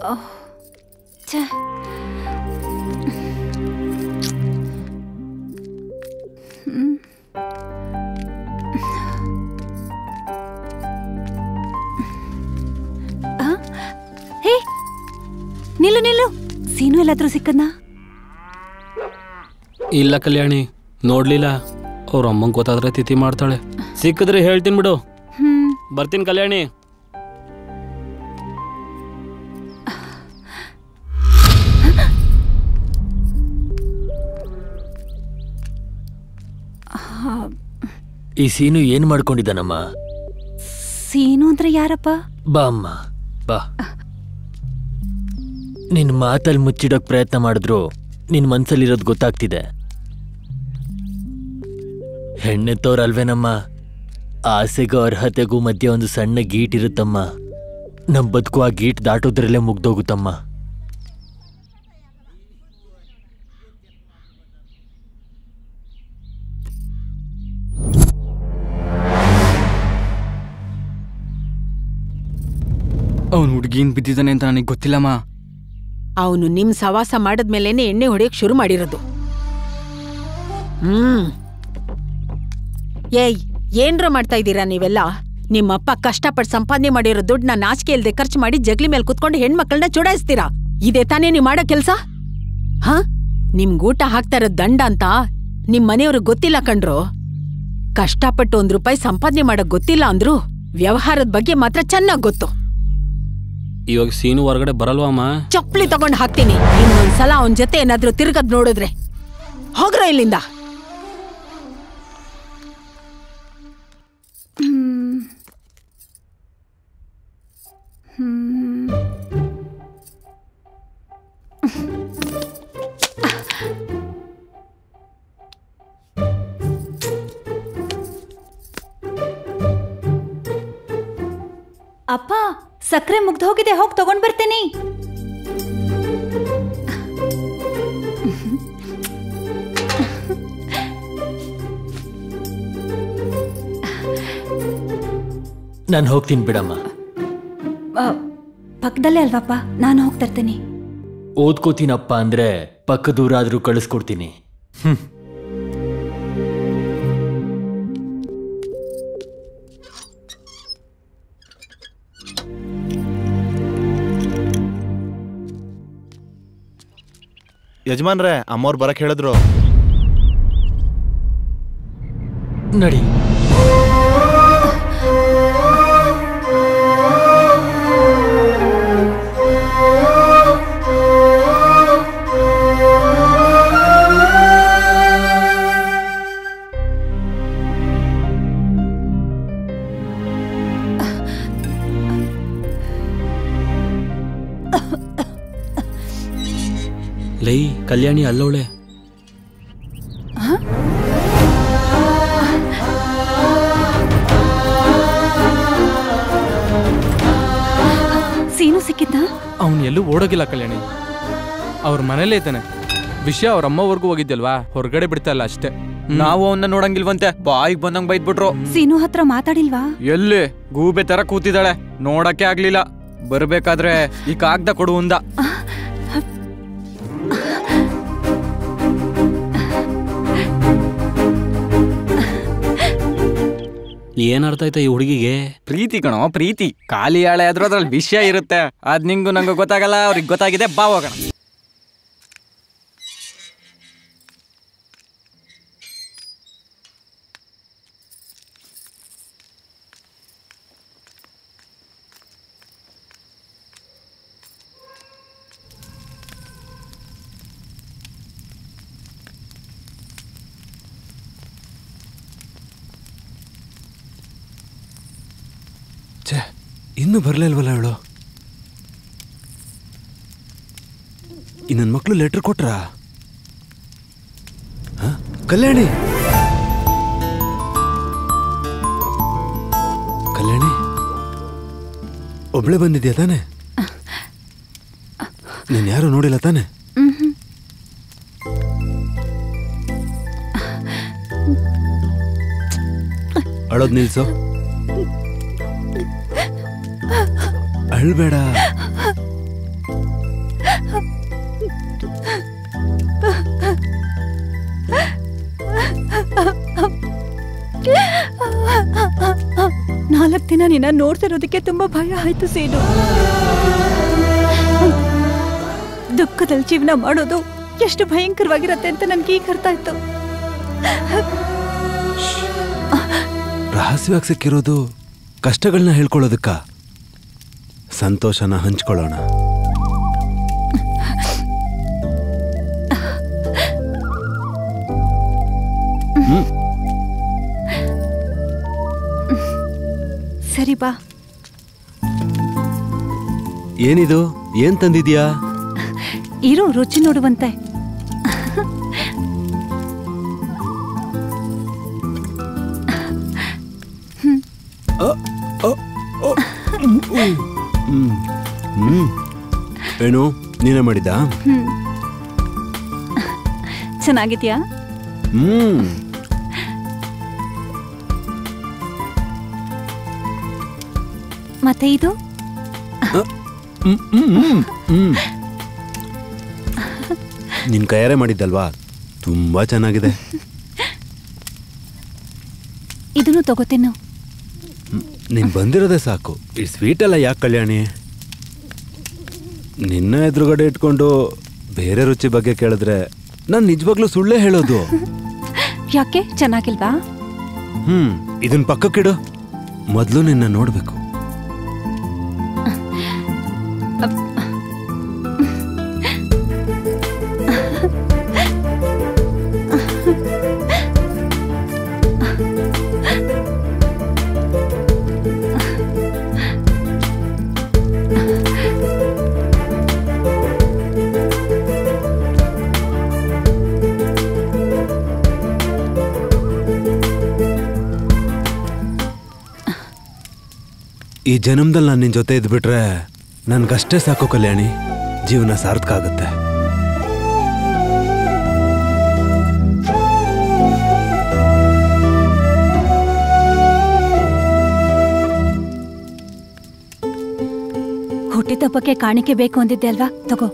ಹೇ ನಿಲ್ಲು ನಿಲ್ಲು, ಸೀನು ಎಲ್ಲಾದ್ರೂ ಸಿಕ್ಕದ್ನಾ? ಇಲ್ಲ ಕಲ್ಯಾಣಿ, ನೋಡ್ಲಿಲ್ಲ. ಅವ್ರ ಅಮ್ಮಂಗೆ ಗೊತ್ತಾದ್ರೆ ತಿಥಿ ಮಾಡ್ತಾಳೆ. ಸಿಕ್ಕಿದ್ರೆ ಹೇಳ್ತೀನಿ ಬಿಡು. ಬರ್ತೀನಿ ಕಲ್ಯಾಣಿ. ಈ ಸೀನು ಏನ್ ಮಾಡ್ಕೊಂಡಿದ್ದಾನಮ್ಮ? ಸೀನು ಅಂದ್ರೆ ಯಾರಪ್ಪ? ಬಾ ಅಮ್ಮ ಬಾ. ನಿನ್ ಮಾತಲ್ಲಿ ಮುಚ್ಚಿಡೋಕ್ ಪ್ರಯತ್ನ ಮಾಡಿದ್ರು ನಿನ್ ಮನ್ಸಲ್ಲಿರೋದು ಗೊತ್ತಾಗ್ತಿದೆ. ಹೆಣ್ಣೆತ್ತೋರಲ್ವೇನಮ್ಮ, ಆಸೆಗೂ ಅರ್ಹತೆಗೂ ಮಧ್ಯೆ ಒಂದು ಸಣ್ಣ ಗೀಟ್ ಇರುತ್ತಮ್ಮ. ನಮ್ ಬದುಕು ಆ ಗೀಟ್ ದಾಟೋದ್ರಲ್ಲೇ ಮುಗ್ದೋಗುತ್ತಮ್ಮ. ಅವನು ಹುಡುಗಿನ್ ಬಿದ್ದಿದ್ದಾನೆ ಅಂತ ನನಗೆ ಗೊತ್ತಿಲ್ಲಮ್ಮ. ಅವನು ನಿಮ್ ಸವಾಸ ಮಾಡದ್ಮೇಲೆನೆ ಎಣ್ಣೆ ಹೊಡೆಯಕ್ ಶುರು ಮಾಡಿರೋದು. ಏಯ್, ಏನ್ರ ಮಾಡ್ತಾ ಇದ್ದೀರಾ ನೀವೆಲ್ಲ? ನಿಮ್ಮಪ್ಪ ಕಷ್ಟಪಟ್ಟು ಸಂಪಾದನೆ ಮಾಡಿರೋ ದುಡ್ಡನ್ನ ನಾಚಿಕೆ ಇಲ್ದೆ ಖರ್ಚು ಮಾಡಿ ಜಗ್ಲಿ ಮೇಲೆ ಕುತ್ಕೊಂಡು ಹೆಣ್ಮಕ್ಳನ್ನ ಚುಡಾಯಿಸ್ತೀರಾ? ಇದೇ ತಾನೇ ನೀವ್ ಮಾಡೋ ಕೆಲ್ಸ? ಹ, ನಿಮ್ಗೂಟ ಹಾಕ್ತಾ ಇರೋ ದಂಡ ಅಂತ ನಿಮ್ ಮನೆಯವ್ರಿಗೆ ಗೊತ್ತಿಲ್ಲ ಕಣ್ರು. ಕಷ್ಟಪಟ್ಟು ₹1 ಸಂಪಾದನೆ ಮಾಡಕ್ ಗೊತ್ತಿಲ್ಲ ಅಂದ್ರು ವ್ಯವಹಾರದ ಬಗ್ಗೆ ಮಾತ್ರ ಚೆನ್ನಾಗ್ ಗೊತ್ತು. ಇವಾಗ ಸೀನು ಹೊರಗಡೆ ಬರಲ್ವಾ ಅಮ್ಮ? ಚಪ್ಪಲಿ ತಗೊಂಡ್ ಹಾಕ್ತೀನಿ. ಇನ್ನೊಂದ್ಸಲ ಅವನ್ ಜೊತೆ ಏನಾದ್ರೂ ತಿರ್ಗದ್ ನೋಡಿದ್ರೆ ಹೋಗ್ರ ಇಲ್ಲಿಂದ. ಅಪ್ಪ, ಸಕ್ಕರೆ ಮುಗ್ದು ಹೋಗಿದೆ, ಹೋಗಿ ತಗೊಂಡ್ ಬರ್ತೀನಿ. ನಾನು ಹೋಗ್ತೀನಿ ಬಿಡಮ್ಮ. ಪಕ್ಕದಲ್ಲೇ ಅಲ್ವಾಪ್ಪ, ನಾನು ಹೋಗ್ತರ್ತೀನಿ. ಓದ್ಕೋತೀನಪ್ಪ ಅಂದ್ರೆ ಪಕ್ಕ ದೂರ ಆದ್ರೂ ಕಳಿಸ್ಕೊಡ್ತೀನಿ. ಯಜಮಾನ್ರೆ, ಅಮ್ಮವ್ರು ಬರಕ್ ಹೇಳಿದ್ರು. ನಡಿ. ಲೈ, ಕಲ್ಯಾಣಿ ಅಲ್ಲೋಳೆ. ಸೀನು ಸಿಕ್ಕಿದ್ದ? ಅವನು ಎಲ್ಲೂ ಓಡೋಗಿಲ್ಲ ಕಲ್ಯಾಣಿ, ಅವ್ರ ಮನೇಲೇ ಇದ್ದಾನೆ. ವಿಷಯ ಅವ್ರ ಅಮ್ಮವರೆಗೂ ಹೋಗಿದ್ಯಲ್ವಾ, ಹೊರಗಡೆ ಬಿಡ್ತಾ ಇಲ್ಲ ಅಷ್ಟೇ. ನಾವು ಅವನ್ನ ನೋಡಂಗಿಲ್ವಂತೆ, ಬಾಯಿಗೆ ಬಂದಂಗ್ ಬೈದ್ಬಿಟ್ರು. ಸೀನು ಹತ್ರ ಮಾತಾಡಿಲ್ವಾ? ಎಲ್ಲಿ ಗೂಬೆ ತರ ಕೂತಿದ್ದಾಳೆ, ನೋಡಕ್ಕೆ ಆಗ್ಲಿಲ್ಲ. ಬರ್ಬೇಕಾದ್ರೆ ಈ ಕಾಗ್ದ ಕೊಡು ಅಂದ. ಏನ್ ಅರ್ಥ ಆಯ್ತಾ ಈ ಹುಡುಗಿಗೆ? ಪ್ರೀತಿ ಕಣೋ, ಪ್ರೀತಿ. ಖಾಲಿ ಹಾಳೆ ಆದ್ರೂ ಅದ್ರಲ್ಲಿ ವಿಷಯ ಇರುತ್ತೆ. ಅದ್ ನಿಂಗು ನಂಗೂ ಗೊತ್ತಾಗಲ್ಲ, ಅವ್ರಿಗೆ ಗೊತ್ತಾಗಿದೆ. ಬಾ ಹೋಗೋಣ. ಇನ್ನೂ ಬರ್ಲಿಲ್ವಲ್ಲ ಅವಳು? ಈ ನನ್ನ ಮಕ್ಕಳು ಲೆಟರ್ ಕೊಟ್ರ? ಕಲ್ಯಾಣಿ, ಕಲ್ಯಾಣಿ ಒಬ್ಳೆ ಬಂದಿದ್ಯಾ ತಾನೆ? ನೀನ್ ಯಾರು ನೋಡಿಲ್ಲ ತಾನೆ? ಅಳೋದ್ ನಿಲ್ಸೋ, ಅಳ್ಬೇಡ. 4 ದಿನ ನಿನ್ನ ನೋಡ್ತಿರೋದಕ್ಕೆ ತುಂಬಾ ಭಯ ಆಯ್ತು ಸೀನು. ದುಃಖದಲ್ಲಿ ಜೀವನ ಮಾಡೋದು ಎಷ್ಟು ಭಯಂಕರವಾಗಿರತ್ತೆ ಅಂತ ನನ್ಗೆ ಈಗ ಅರ್ಥ ಆಯ್ತು. ರಹಸ್ಯವಾಗಿ ಸಿಕ್ಕಿರೋದು ಕಷ್ಟಗಳನ್ನ ಹೇಳ್ಕೊಳ್ಳೋದಕ್ಕ, ಸಂತೋಷನ ಹಂಚ್ಕೊಳ್ಳೋಣ. ಸರಿ ಬಾ. ಏನಿದು? ಏನ್ ತಂದಿದ್ಯಾ? ಇರು, ರುಚಿ ನೋಡುವಂತೆ. ಏನು ನೀನೇ ಮಾಡಿದ್ದ? ಚೆನ್ನಾಗಿದ್ಯಾ? ಮತ್ತೆ ಇದು ನಿನ್ ಕೈಯಾರೆ ಮಾಡಿದ್ದಲ್ವಾ? ತುಂಬಾ ಚೆನ್ನಾಗಿದೆ. ಇದನ್ನು ತಗೋತೀನಿ. ನೀನ್ ಬಂದಿರೋದೇ ಸಾಕು. ಈ ಸ್ವೀಟ್ ಎಲ್ಲ ಯಾಕೆ ಕಲ್ಯಾಣಿ? ನಿನ್ನ ಎದುರುಗಡೆ ಇಟ್ಕೊಂಡು ಬೇರೆ ರುಚಿ ಬಗ್ಗೆ ಕೇಳಿದ್ರೆ ನಾನು ನಿಜವಾಗ್ಲೂ ಸುಳ್ಳೇ ಹೇಳೋದು. ಯಾಕೆ, ಚೆನ್ನಾಗಿಲ್ವಾ? ಇದನ್ ಪಕ್ಕಕ್ಕಿಡು. ಮೊದಲು ನಿನ್ನ ನೋಡ್ಬೇಕು. ಈ ಜನ್ಮದಲ್ಲಿ ನಾನು ನಿನ್ ಜೊತೆ ಇದ್ಬಿಟ್ರೆ ನನ್ಗಷ್ಟೇ ಸಾಕು ಕಲ್ಯಾಣಿ. ಜೀವನ ಸಾರ್ಥಕ ಆಗುತ್ತೆ. ಹುಟ್ಟಿದಬ್ಬಕ್ಕೆ ಕಾಣಿಕೆ ಬೇಕು ಅಂದಿದ್ದೆ ಅಲ್ವಾ? ತಗೋ.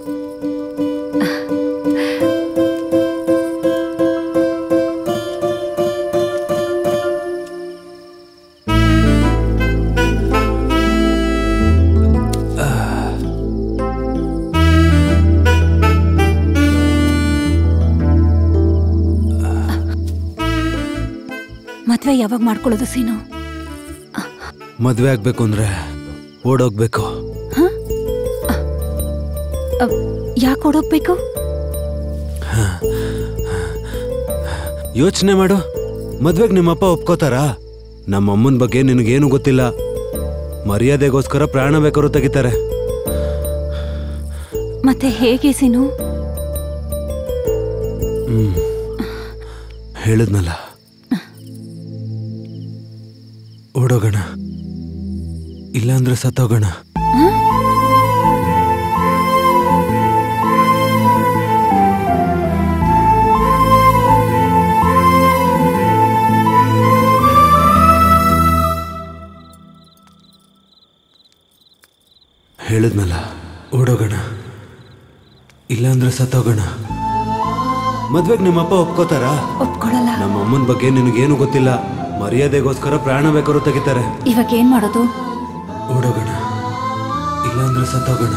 ಮದ್ವೆ ಯಾವಾಗ ಮಾಡ್ಕೊಳ್ಳೋದು ಸೀನು? ಮದ್ವೆ ಆಗ್ಬೇಕು ಅಂದ್ರೆ ಓಡೋಗ್ಬೇಕು. ಯಾಕೆ ಓಡೋಗ್ಬೇಕು? ಯೋಚನೆ ಮಾಡು. ಮದ್ವೆಗೆ ನಿಮ್ಮಪ್ಪ ಒಪ್ಕೋತಾರಾ? ನಮ್ಮಮ್ಮನ ಬಗ್ಗೆ ನಿನಗೇನು ಗೊತ್ತಿಲ್ಲ. ಮರ್ಯಾದೆಗೋಸ್ಕರ ಪ್ರಾಣ ಬೇಕಾದ್ರೂ ತೆಗಿತಾರೆ. ಮತ್ತೆ ಹೇಗೆ ಸೀನು? ಹೇಳಿದ್ನಲ್ಲ, ಓಡೋಗೋಣ, ಇಲ್ಲಾಂದ್ರೆ ಸತ್ತೋಗೋಣ. ಹೇಳಿದ್ನಲ್ಲ, ಓಡೋಗೋಣ, ಇಲ್ಲಾಂದ್ರೆ ಸತ್ತೋಗೋಣ. ಮದ್ವೆಗೆ ನಿಮ್ಮಪ್ಪ ಒಪ್ಕೋತಾರಾ? ಒಪ್ಕೊಳ್ಳಲ್ಲ. ನಮ್ಮಮ್ಮನ ಬಗ್ಗೆ ನಿನಗೇನು ಗೊತ್ತಿಲ್ಲ. ಮರ್ಯಾದೆಗೋಸ್ಕರ ಪ್ರಾಣ ಬೇಕಾದ್ರೂ ತೆಗಿತಾರೆ. ಇವಾಗ ಏನ್ ಮಾಡೋದು? ಓಡೋಗೋಣ, ಇಲ್ಲಾಂದ್ರೆ ಸತ್ತೋಗೋಣ.